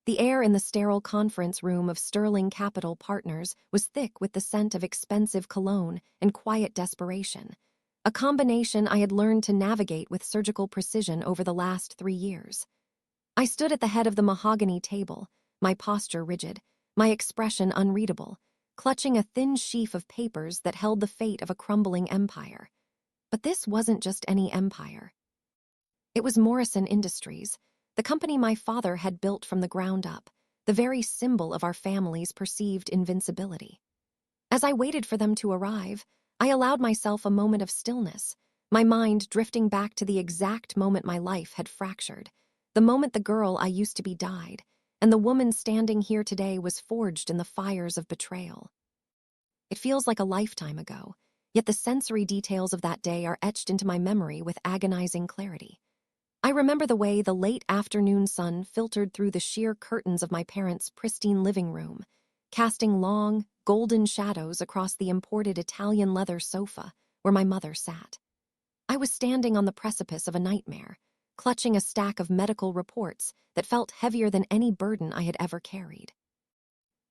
The air in the sterile conference room of Sterling Capital Partners was thick with the scent of expensive cologne and quiet desperation, a combination I had learned to navigate with surgical precision over the last 3 years. I stood at the head of the mahogany table, my posture rigid, my expression unreadable, clutching a thin sheaf of papers that held the fate of a crumbling empire. But this wasn't just any empire. It was Morrison Industries, the company my father had built from the ground up, the very symbol of our family's perceived invincibility. As I waited for them to arrive, I allowed myself a moment of stillness, my mind drifting back to the exact moment my life had fractured, the moment the girl I used to be died, and the woman standing here today was forged in the fires of betrayal. It feels like a lifetime ago, yet the sensory details of that day are etched into my memory with agonizing clarity. I remember the way the late afternoon sun filtered through the sheer curtains of my parents' pristine living room, casting long, golden shadows across the imported Italian leather sofa where my mother sat. I was standing on the precipice of a nightmare, clutching a stack of medical reports that felt heavier than any burden I had ever carried.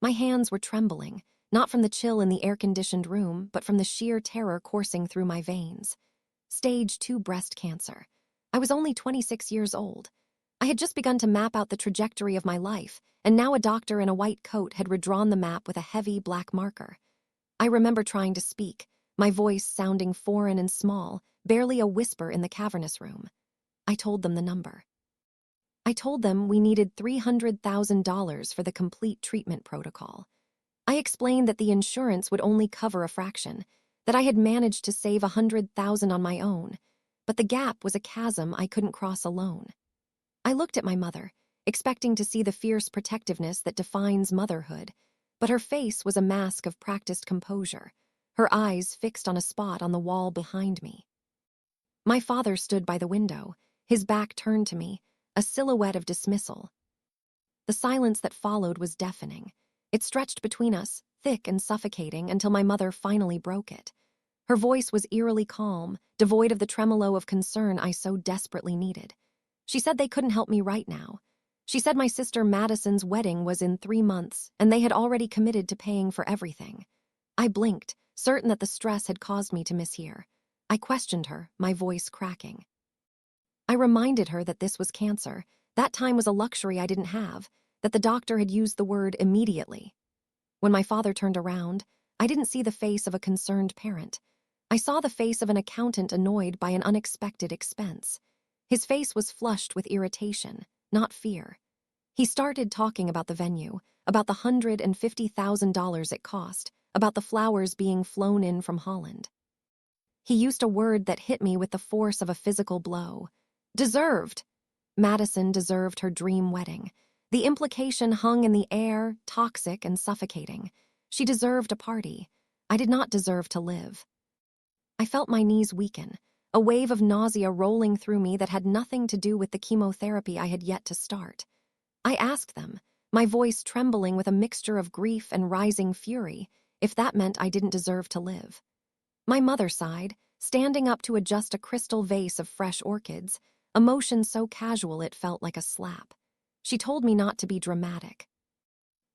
My hands were trembling, not from the chill in the air-conditioned room, but from the sheer terror coursing through my veins. Stage 2 breast cancer. I was only 26 years old. I had just begun to map out the trajectory of my life, and now a doctor in a white coat had redrawn the map with a heavy black marker. I remember trying to speak, my voice sounding foreign and small, barely a whisper in the cavernous room. I told them the number. I told them we needed $300,000 for the complete treatment protocol. I explained that the insurance would only cover a fraction, that I had managed to save $100,000 on my own, but the gap was a chasm I couldn't cross alone. I looked at my mother, expecting to see the fierce protectiveness that defines motherhood, but her face was a mask of practiced composure, her eyes fixed on a spot on the wall behind me. My father stood by the window, his back turned to me, a silhouette of dismissal. The silence that followed was deafening. It stretched between us, thick and suffocating, until my mother finally broke it. Her voice was eerily calm, devoid of the tremolo of concern I so desperately needed. She said they couldn't help me right now. She said my sister Madison's wedding was in 3 months, and they had already committed to paying for everything. I blinked, certain that the stress had caused me to mishear. I questioned her, my voice cracking. I reminded her that this was cancer. That time was a luxury I didn't have, that the doctor had used the word immediately. When my father turned around, I didn't see the face of a concerned parent. I saw the face of an accountant annoyed by an unexpected expense. His face was flushed with irritation, not fear. He started talking about the venue, about the $150,000 it cost, about the flowers being flown in from Holland. He used a word that hit me with the force of a physical blow. Deserved. Madison deserved her dream wedding. The implication hung in the air, toxic and suffocating. She deserved a party. I did not deserve to live. I felt my knees weaken, a wave of nausea rolling through me that had nothing to do with the chemotherapy I had yet to start. I asked them, my voice trembling with a mixture of grief and rising fury, if that meant I didn't deserve to live. My mother sighed, standing up to adjust a crystal vase of fresh orchids, a motion so casual it felt like a slap. She told me not to be dramatic.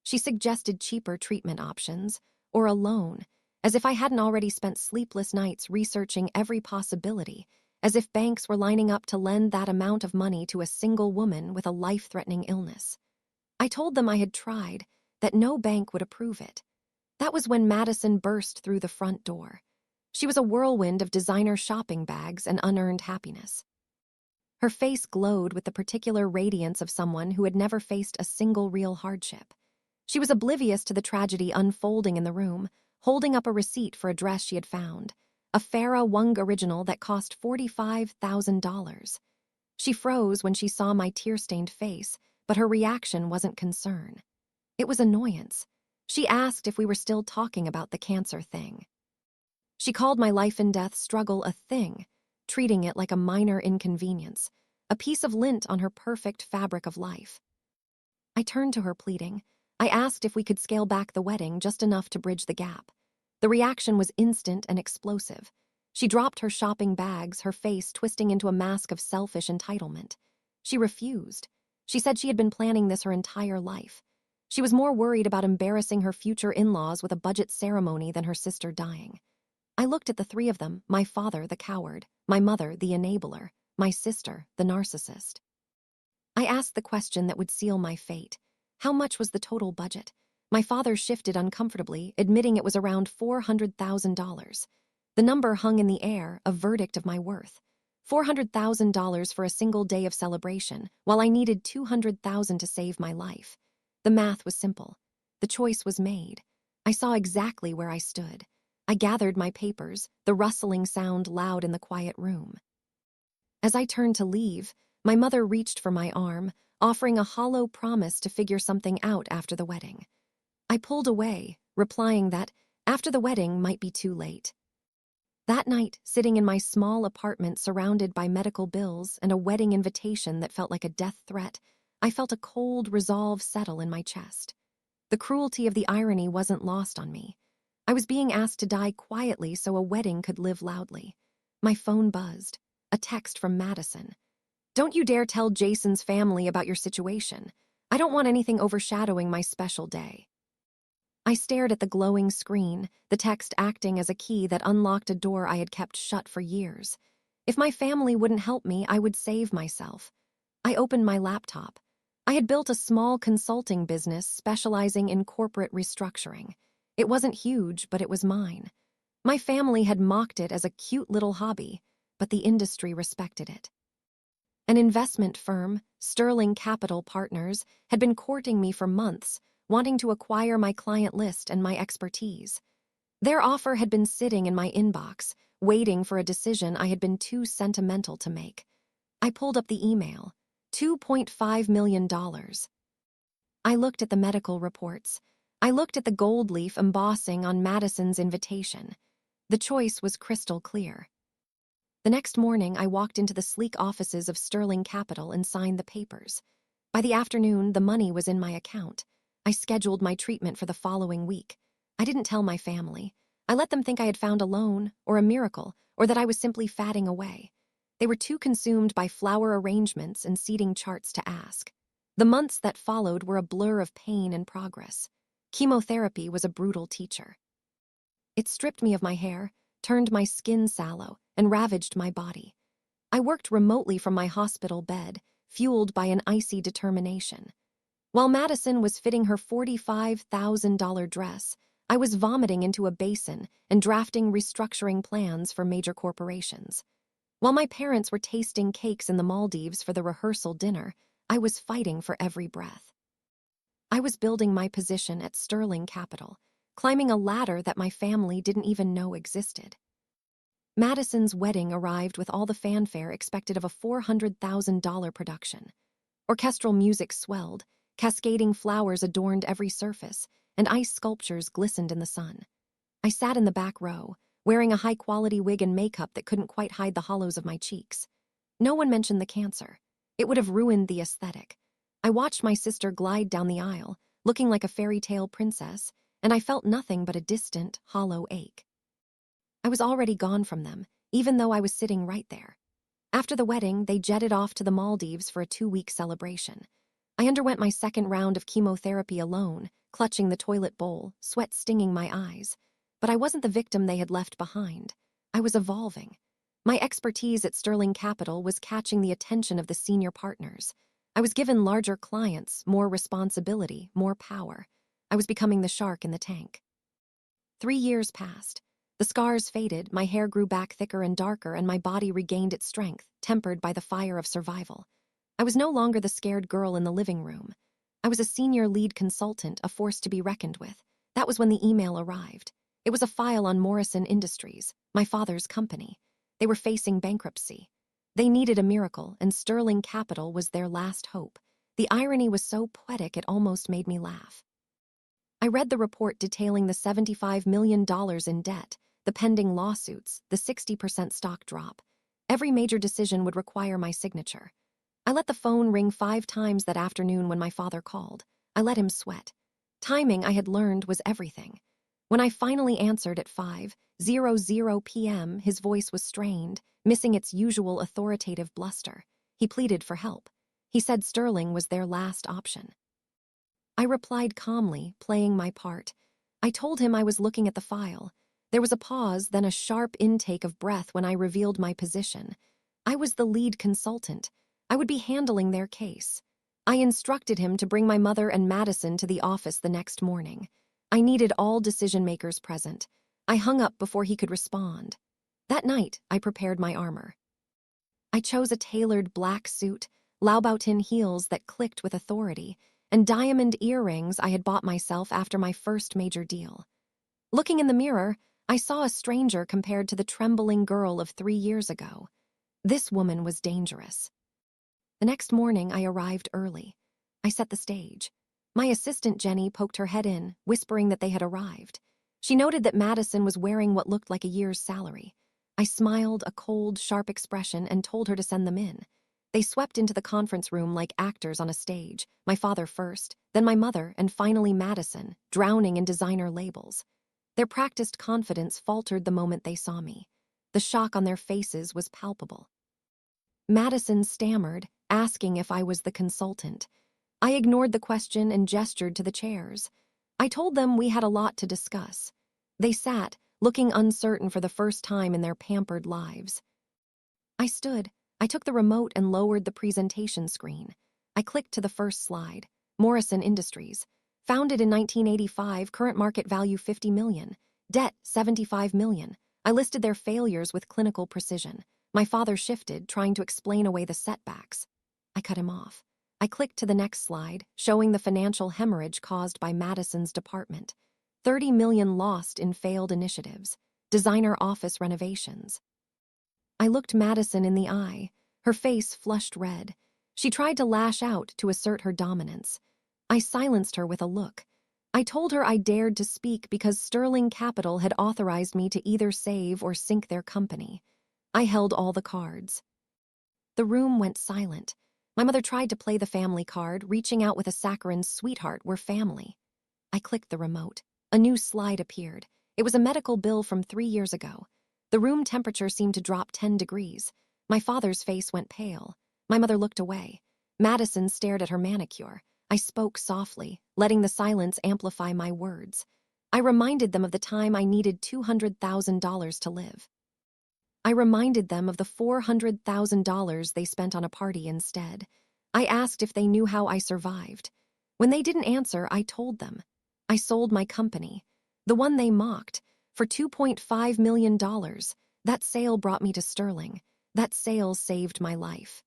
She suggested cheaper treatment options, or a loan, as if I hadn't already spent sleepless nights researching every possibility, as if banks were lining up to lend that amount of money to a single woman with a life-threatening illness. I told them I had tried, that no bank would approve it. That was when Madison burst through the front door. She was a whirlwind of designer shopping bags and unearned happiness. Her face glowed with the particular radiance of someone who had never faced a single real hardship. She was oblivious to the tragedy unfolding in the room, holding up a receipt for a dress she had found, a Farrah Wung original that cost $45,000. She froze when she saw my tear-stained face, but her reaction wasn't concern. It was annoyance. She asked if we were still talking about the cancer thing. She called my life and death struggle a thing, treating it like a minor inconvenience, a piece of lint on her perfect fabric of life. I turned to her pleading. I asked if we could scale back the wedding just enough to bridge the gap. The reaction was instant and explosive. She dropped her shopping bags, her face twisting into a mask of selfish entitlement. She refused. She said she had been planning this her entire life. She was more worried about embarrassing her future in-laws with a budget ceremony than her sister dying. I looked at the three of them, my father, the coward, my mother, the enabler, my sister, the narcissist. I asked the question that would seal my fate. How much was the total budget? My father shifted uncomfortably, admitting it was around $400,000. The number hung in the air, a verdict of my worth. $400,000 for a single day of celebration, while I needed $200,000 to save my life. The math was simple. The choice was made. I saw exactly where I stood. I gathered my papers, the rustling sound loud in the quiet room. As I turned to leave, my mother reached for my arm, offering a hollow promise to figure something out after the wedding. I pulled away, replying that after the wedding might be too late. That night, sitting in my small apartment surrounded by medical bills and a wedding invitation that felt like a death threat, I felt a cold resolve settle in my chest. The cruelty of the irony wasn't lost on me. I was being asked to die quietly so a wedding could live loudly. My phone buzzed. A text from Madison. "Don't you dare tell Jason's family about your situation. I don't want anything overshadowing my special day." I stared at the glowing screen, the text acting as a key that unlocked a door I had kept shut for years. If my family wouldn't help me, I would save myself. I opened my laptop. I had built a small consulting business specializing in corporate restructuring. It wasn't huge, but it was mine. My family had mocked it as a cute little hobby, but the industry respected it. An investment firm, Sterling Capital Partners, had been courting me for months, wanting to acquire my client list and my expertise. Their offer had been sitting in my inbox, waiting for a decision I had been too sentimental to make. I pulled up the email. $2.5 million. I looked at the medical reports. I looked at the gold leaf embossing on Madison's invitation. The choice was crystal clear. The next morning, I walked into the sleek offices of Sterling Capital and signed the papers. By the afternoon, the money was in my account. I scheduled my treatment for the following week. I didn't tell my family. I let them think I had found a loan, or a miracle, or that I was simply fatting away. They were too consumed by flower arrangements and seating charts to ask. The months that followed were a blur of pain and progress. Chemotherapy was a brutal teacher. It stripped me of my hair, turned my skin sallow, and ravaged my body. I worked remotely from my hospital bed, fueled by an icy determination. While Madison was fitting her $45,000 dress, I was vomiting into a basin and drafting restructuring plans for major corporations. While my parents were tasting cakes in the Maldives for the rehearsal dinner, I was fighting for every breath. I was building my position at Sterling Capital, climbing a ladder that my family didn't even know existed. Madison's wedding arrived with all the fanfare expected of a $400,000 production. Orchestral music swelled, cascading flowers adorned every surface, and ice sculptures glistened in the sun. I sat in the back row, wearing a high-quality wig and makeup that couldn't quite hide the hollows of my cheeks. No one mentioned the cancer. It would have ruined the aesthetic. I watched my sister glide down the aisle, looking like a fairy tale princess, and I felt nothing but a distant, hollow ache. I was already gone from them, even though I was sitting right there. After the wedding, they jetted off to the Maldives for a 2-week celebration. I underwent my second round of chemotherapy alone, clutching the toilet bowl, sweat stinging my eyes. But I wasn't the victim they had left behind. I was evolving. My expertise at Sterling Capital was catching the attention of the senior partners. I was given larger clients, more responsibility, more power. I was becoming the shark in the tank. 3 years passed. The scars faded, my hair grew back thicker and darker, and my body regained its strength, tempered by the fire of survival. I was no longer the scared girl in the living room. I was a senior lead consultant, a force to be reckoned with. That was when the email arrived. It was a file on Morrison Industries, my father's company. They were facing bankruptcy. They needed a miracle, and Sterling Capital was their last hope. The irony was so poetic it almost made me laugh. I read the report detailing the $75 million in debt, the pending lawsuits, the 60% stock drop. Every major decision would require my signature. I let the phone ring 5 times that afternoon when my father called. I let him sweat. Timing, I had learned, was everything. When I finally answered at 5:00 p.m., his voice was strained, missing its usual authoritative bluster. He pleaded for help. He said Sterling was their last option. I replied calmly, playing my part. I told him I was looking at the file. There was a pause, then a sharp intake of breath when I revealed my position. I was the lead consultant. I would be handling their case. I instructed him to bring my mother and Madison to the office the next morning. I needed all decision-makers present. I hung up before he could respond. That night, I prepared my armor. I chose a tailored black suit, Louboutin heels that clicked with authority, and diamond earrings I had bought myself after my first major deal. Looking in the mirror, I saw a stranger compared to the trembling girl of 3 years ago. This woman was dangerous. The next morning, I arrived early. I set the stage. My assistant, Jenny, poked her head in, whispering that they had arrived. She noted that Madison was wearing what looked like a year's salary. I smiled a cold, sharp expression and told her to send them in. They swept into the conference room like actors on a stage, my father first, then my mother, and finally Madison, drowning in designer labels. Their practiced confidence faltered the moment they saw me. The shock on their faces was palpable. Madison stammered, asking if I was the consultant. I ignored the question and gestured to the chairs. I told them we had a lot to discuss. They sat, looking uncertain for the first time in their pampered lives. I stood. I took the remote and lowered the presentation screen. I clicked to the first slide. Morrison Industries. Founded in 1985, current market value $50 million. Debt, $75 million. I listed their failures with clinical precision. My father shifted, trying to explain away the setbacks. I cut him off. I clicked to the next slide, showing the financial hemorrhage caused by Madison's department. $30 million lost in failed initiatives. Designer office renovations. I looked Madison in the eye. Her face flushed red. She tried to lash out to assert her dominance. I silenced her with a look. I told her I dared to speak because Sterling Capital had authorized me to either save or sink their company. I held all the cards. The room went silent. My mother tried to play the family card, reaching out with a saccharine "Sweetheart, we're family." I clicked the remote. A new slide appeared. It was a medical bill from 3 years ago. The room temperature seemed to drop 10 degrees. My father's face went pale. My mother looked away. Madison stared at her manicure. I spoke softly, letting the silence amplify my words. I reminded them of the time I needed $200,000 to live. I reminded them of the $400,000 they spent on a party instead. I asked if they knew how I survived. When they didn't answer, I told them. I sold my company, the one they mocked, for $2.5 million. That sale brought me to Sterling. That sale saved my life.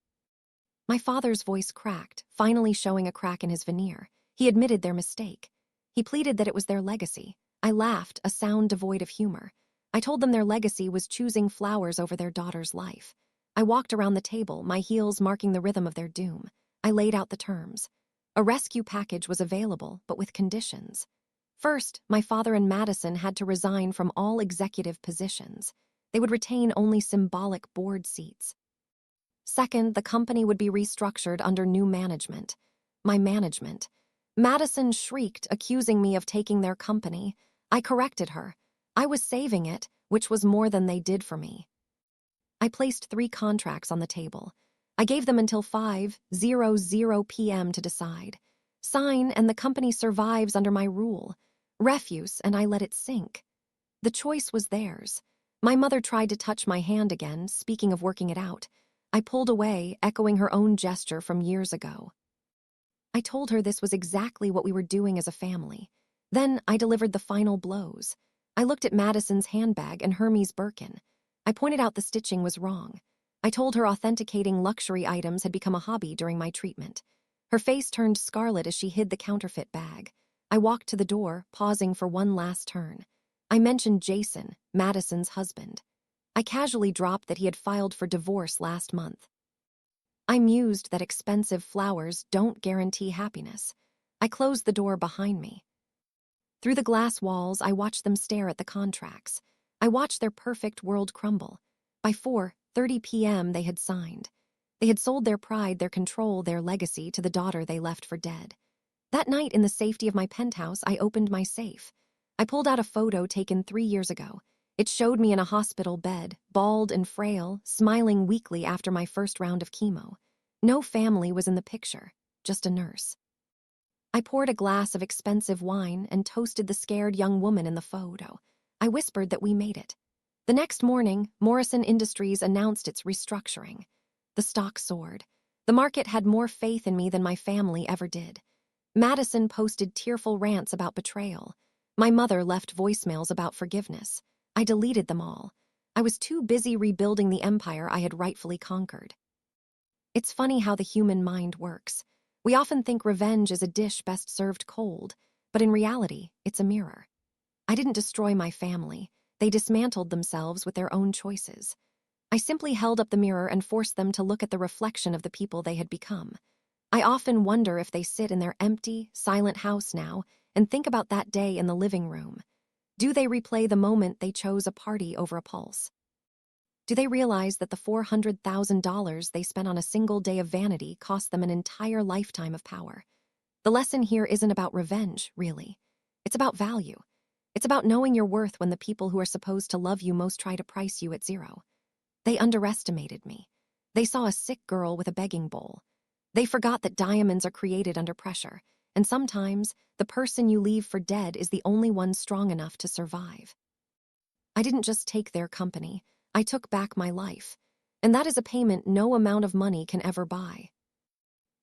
My father's voice cracked, finally showing a crack in his veneer. He admitted their mistake. He pleaded that it was their legacy. I laughed, a sound devoid of humor. I told them their legacy was choosing flowers over their daughter's life. I walked around the table, my heels marking the rhythm of their doom. I laid out the terms. A rescue package was available, but with conditions. First, my father and Madison had to resign from all executive positions. They would retain only symbolic board seats. Second, the company would be restructured under new management. My management. Madison shrieked, accusing me of taking their company. I corrected her. I was saving it, which was more than they did for me. I placed 3 contracts on the table. I gave them until 5:00 p.m. to decide. Sign, and the company survives under my rule. Refuse, and I let it sink. The choice was theirs. My mother tried to touch my hand again, speaking of working it out. I pulled away, echoing her own gesture from years ago. I told her this was exactly what we were doing as a family. Then I delivered the final blows. I looked at Madison's handbag and Hermes Birkin. I pointed out the stitching was wrong. I told her authenticating luxury items had become a hobby during my treatment. Her face turned scarlet as she hid the counterfeit bag. I walked to the door, pausing for one last turn. I mentioned Jason, Madison's husband. I casually dropped that he had filed for divorce last month. I mused that expensive flowers don't guarantee happiness. I closed the door behind me. Through the glass walls, I watched them stare at the contracts. I watched their perfect world crumble. By 4:30 p.m., they had signed. They had sold their pride, their control, their legacy to the daughter they left for dead. That night, in the safety of my penthouse, I opened my safe. I pulled out a photo taken 3 years ago. It showed me in a hospital bed, bald and frail, smiling weakly after my first round of chemo. No family was in the picture, just a nurse. I poured a glass of expensive wine and toasted the scared young woman in the photo. I whispered that we made it. The next morning, Morrison Industries announced its restructuring. The stock soared. The market had more faith in me than my family ever did. Madison posted tearful rants about betrayal. My mother left voicemails about forgiveness. I deleted them all. I was too busy rebuilding the empire I had rightfully conquered. It's funny how the human mind works. We often think revenge is a dish best served cold, but in reality, it's a mirror. I didn't destroy my family. They dismantled themselves with their own choices. I simply held up the mirror and forced them to look at the reflection of the people they had become. I often wonder if they sit in their empty, silent house now and think about that day in the living room. Do they replay the moment they chose a party over a pulse? Do they realize that the $400,000 they spent on a single day of vanity cost them an entire lifetime of power? The lesson here isn't about revenge, really. It's about value. It's about knowing your worth when the people who are supposed to love you most try to price you at zero. They underestimated me. They saw a sick girl with a begging bowl. They forgot that diamonds are created under pressure, and sometimes the person you leave for dead is the only one strong enough to survive. I didn't just take their company. I took back my life, and that is a payment no amount of money can ever buy.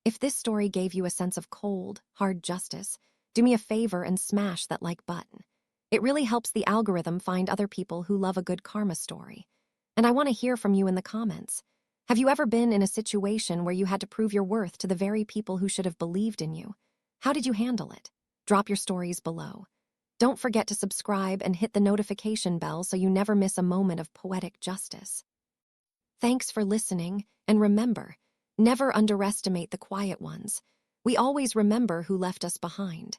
If this story gave you a sense of cold, hard justice, do me a favor and smash that like button. It really helps the algorithm find other people who love a good karma story. And I want to hear from you in the comments. Have you ever been in a situation where you had to prove your worth to the very people who should have believed in you? How did you handle it? Drop your stories below. Don't forget to subscribe and hit the notification bell so you never miss a moment of poetic justice. Thanks for listening, and remember, never underestimate the quiet ones. We always remember who left us behind.